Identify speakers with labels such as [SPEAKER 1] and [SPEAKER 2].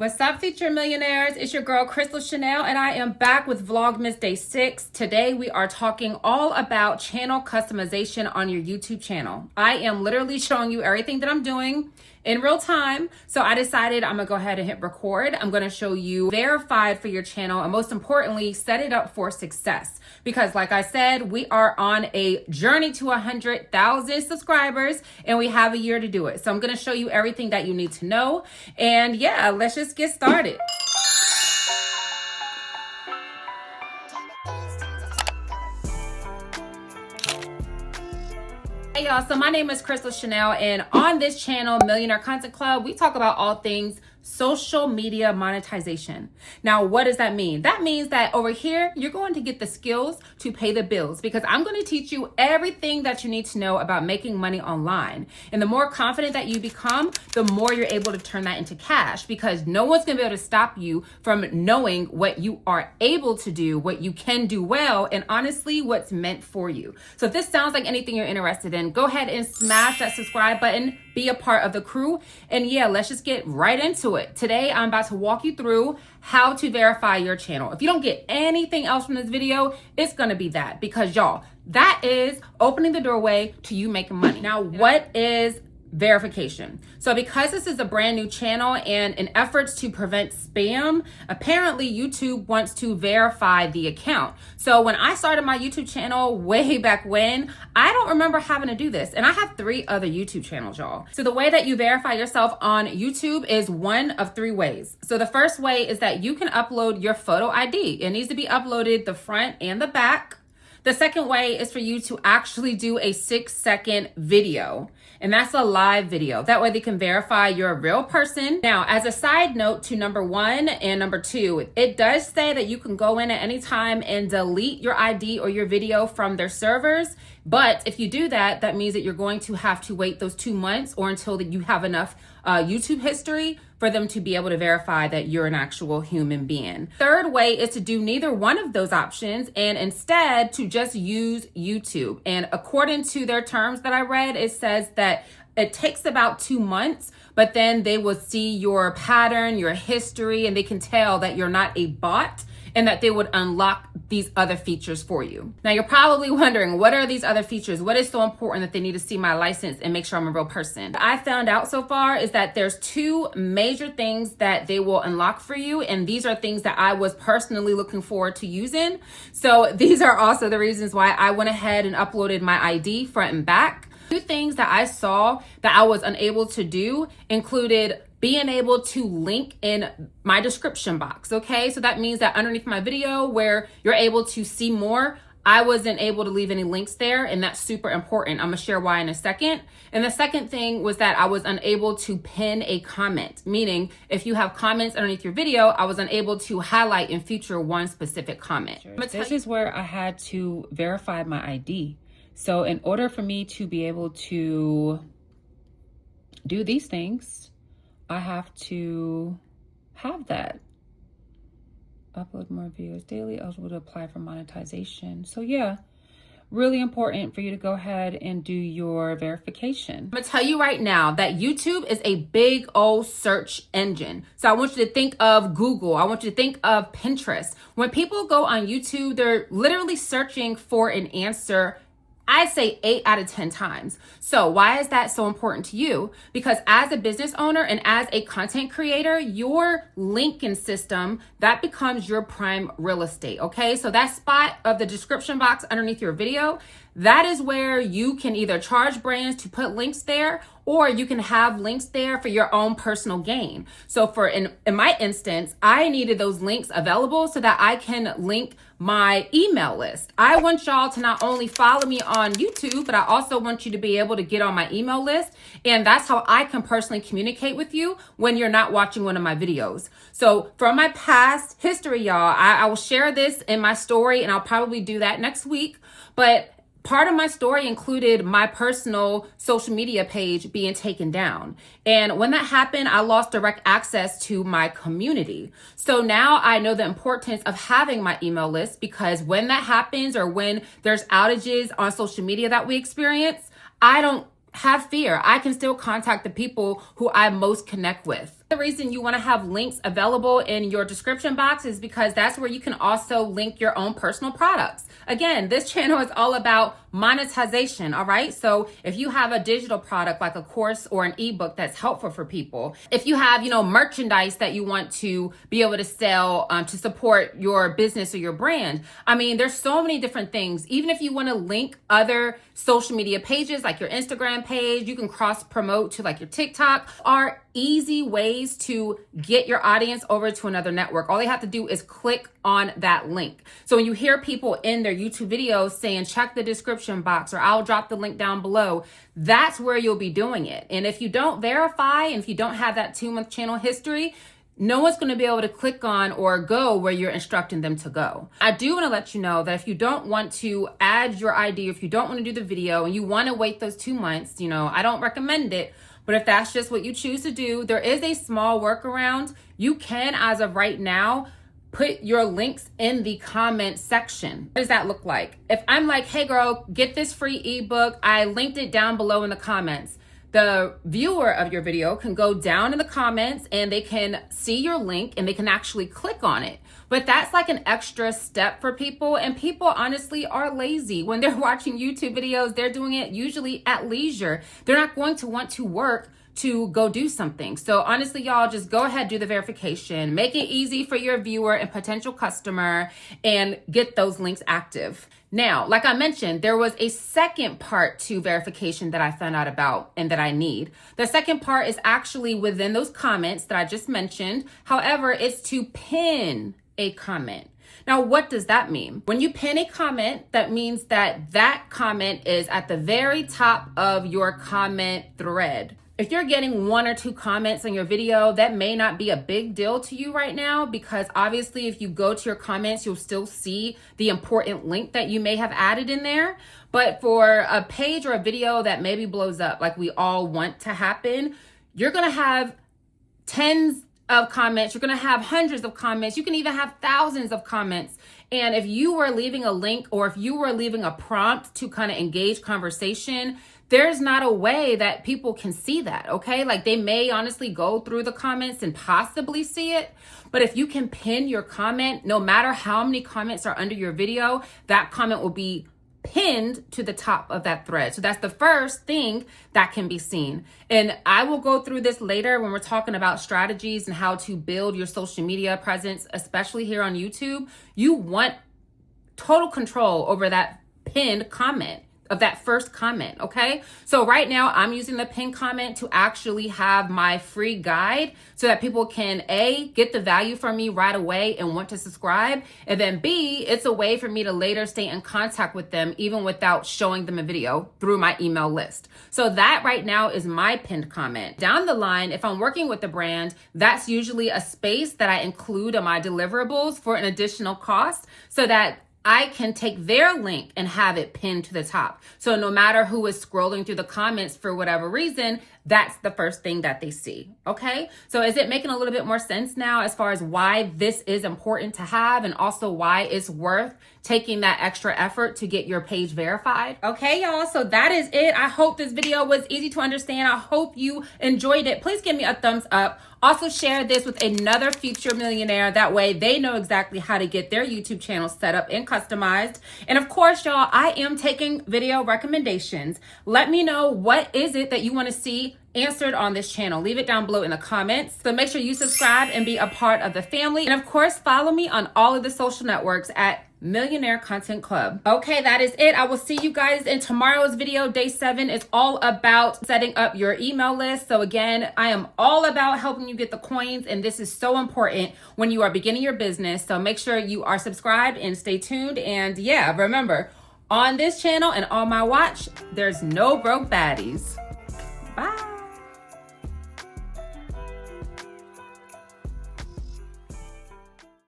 [SPEAKER 1] What's up, future millionaires? It's your girl, Crystal Chanel, and I am back with Vlogmas Day 6. Today, we are talking all about channel customization on your YouTube channel. I am literally showing you everything that I'm doing in real time. So I decided I'm gonna go ahead and hit record. I'm gonna show you verified for your channel, and most importantly, set it up for success. Because like I said, we are on a journey to 100,000 subscribers, and we have a year to do it. So I'm gonna show you everything that you need to know. And yeah, let's just get started. Hey y'all, so my name is Crystal Chanel, and on this channel, Millionaire Content Club, we talk about all things social media monetization. Now, what does that mean? That means that over here, you're going to get the skills to pay the bills, because I'm going to teach you everything that you need to know about making money online. And the more confident that you become, the more you're able to turn that into cash, because no one's going to be able to stop you from knowing what you are able to do, what you can do well, and honestly, what's meant for you. So if this sounds like anything you're interested in, go ahead and smash that subscribe button, be a part of the crew. And yeah, let's just get right into it. Today, I'm about to walk you through how to verify your channel. If you don't get anything else from this video, it's gonna be that, because y'all, that is opening the doorway to you making money. Now, what is verification? So because this is a brand new channel, and in efforts to prevent spam, apparently YouTube wants to verify the account. So when I started my YouTube channel way back when, I don't remember having to do this. And I have 3 other YouTube channels, y'all. So the way that you verify yourself on YouTube is one of 3 ways. So the first way is that you can upload your photo ID. It needs to be uploaded the front and the back. The second way is for you to actually do a 6-second video, and that's a live video. That way they can verify you're a real person. Now, as a side note to number 1 and number 2, it does say that you can go in at any time and delete your ID or your video from their servers. But if you do that, that means that you're going to have to wait those 2 months or until that you have enough YouTube history for them to be able to verify that you're an actual human being. Third way is to do neither one of those options, and instead to just use YouTube. And according to their terms that I read, it says that it takes about 2 months, but then they will see your pattern, your history, and they can tell that you're not a bot, and that they would unlock these other features for you. Now, you're probably wondering, what are these other features? What is so important that they need to see my license and make sure I'm a real person? What I found out so far is that there's 2 major things that they will unlock for you, and these are things that I was personally looking forward to using. So these are also the reasons why I went ahead and uploaded my ID front and back. 2 things that I saw that I was unable to do included being able to link in my description box, okay? So that means that underneath my video where you're able to see more, I wasn't able to leave any links there, and that's super important. I'm gonna share why in a second. And the second thing was that I was unable to pin a comment, meaning if you have comments underneath your video, I was unable to highlight and feature one specific comment.
[SPEAKER 2] This is where I had to verify my ID. So in order for me to be able to do these things, I have to have that. Upload more videos daily, eligible to apply for monetization. So yeah, really important for you to go ahead and do your verification.
[SPEAKER 1] I'm gonna tell you right now that YouTube is a big old search engine. So I want you to think of Google. I want you to think of Pinterest. When people go on YouTube, they're literally searching for an answer, I'd say 8 out of 10 times. So why is that so important to you? Because as a business owner and as a content creator, your linking system, that becomes your prime real estate, okay? So that spot of the description box underneath your video, that is where you can either charge brands to put links there, or you can have links there for your own personal gain. So for in my instance, I needed those links available so that I can link my email list. I want y'all to not only follow me on YouTube, but I also want you to be able to get on my email list. And that's how I can personally communicate with you when you're not watching one of my videos. So from my past history, y'all, I will share this in my story, and I'll probably do that next week. But part of my story included my personal social media page being taken down. And when that happened, I lost direct access to my community. So now I know the importance of having my email list, because when that happens, or when there's outages on social media that we experience, I don't have fear. I can still contact the people who I most connect with. The reason you want to have links available in your description box is because that's where you can also link your own personal products. Again, this channel is all about monetization, all right? So if you have a digital product like a course or an ebook that's helpful for people, if you have, merchandise that you want to be able to sell to support your business or your brand, I mean, there's so many different things. Even if you want to link other social media pages like your Instagram page, you can cross promote to like your TikTok, are easy ways to get your audience over to another network. All they have to do is click on that link. So when you hear people in their YouTube videos saying, check the description box, or I'll drop the link down below, that's where you'll be doing it. And if you don't verify, and if you don't have that 2-month channel history, no one's going to be able to click on or go where you're instructing them to go. I do want to let you know that if you don't want to add your ID, if you don't want to do the video and you want to wait those 2 months, I don't recommend it. But if that's just what you choose to do, there is a small workaround. You can, as of right now, put your links in the comment section. What does that look like? If I'm like, hey girl, get this free ebook, I linked it down below in the comments. The viewer of your video can go down in the comments and they can see your link and they can actually click on it. But that's like an extra step for people, and people honestly are lazy. When they're watching YouTube videos, they're doing it usually at leisure. They're not going to want to work to go do something. So honestly, y'all, just go ahead, do the verification, make it easy for your viewer and potential customer, and get those links active. Now, like I mentioned, there was a second part to verification that I found out about and that I need. The second part is actually within those comments that I just mentioned. However, it's to pin a comment. Now, what does that mean? When you pin a comment, that means that that comment is at the very top of your comment thread. If you're getting 1 or 2 comments on your video, that may not be a big deal to you right now, because obviously if you go to your comments, you'll still see the important link that you may have added in there. But for a page or a video that maybe blows up, like we all want to happen, you're going to have tens of comments. You're going to have hundreds of comments. You can even have thousands of comments. And if you were leaving a link, or if you were leaving a prompt to kind of engage conversation, there's not a way that people can see that, okay? Like, they may honestly go through the comments and possibly see it, but if you can pin your comment, no matter how many comments are under your video, that comment will be pinned to the top of that thread. So that's the first thing that can be seen. And I will go through this later when we're talking about strategies and how to build your social media presence, especially here on YouTube. You want total control over that pinned comment, of that first comment, okay? So right now I'm using the pinned comment to actually have my free guide so that people can A, get the value from me right away and want to subscribe, and then B, it's a way for me to later stay in contact with them even without showing them a video through my email list. So that right now is my pinned comment. Down the line, if I'm working with a brand, that's usually a space that I include in my deliverables for an additional cost so that I can take their link and have it pinned to the top. So no matter who is scrolling through the comments for whatever reason, that's the first thing that they see, okay? So is it making a little bit more sense now as far as why this is important to have, and also why it's worth taking that extra effort to get your page verified? Okay, y'all, so that is it. I hope this video was easy to understand. I hope you enjoyed it. Please give me a thumbs up. Also share this with another future millionaire. That way they know exactly how to get their YouTube channel set up and customized. And of course, y'all, I am taking video recommendations. Let me know, what is it that you want to see answered on this channel? Leave it down below in the comments. So make sure you subscribe and be a part of the family. And of course, follow me on all of the social networks at Millionaire Content Club. Okay, that is it. I will see you guys in tomorrow's video. Day 7 is all about setting up your email list. So again, I am all about helping you get the coins, and this is so important when you are beginning your business. So make sure you are subscribed and stay tuned. And yeah, remember, on this channel and on my watch, there's no broke baddies. Bye.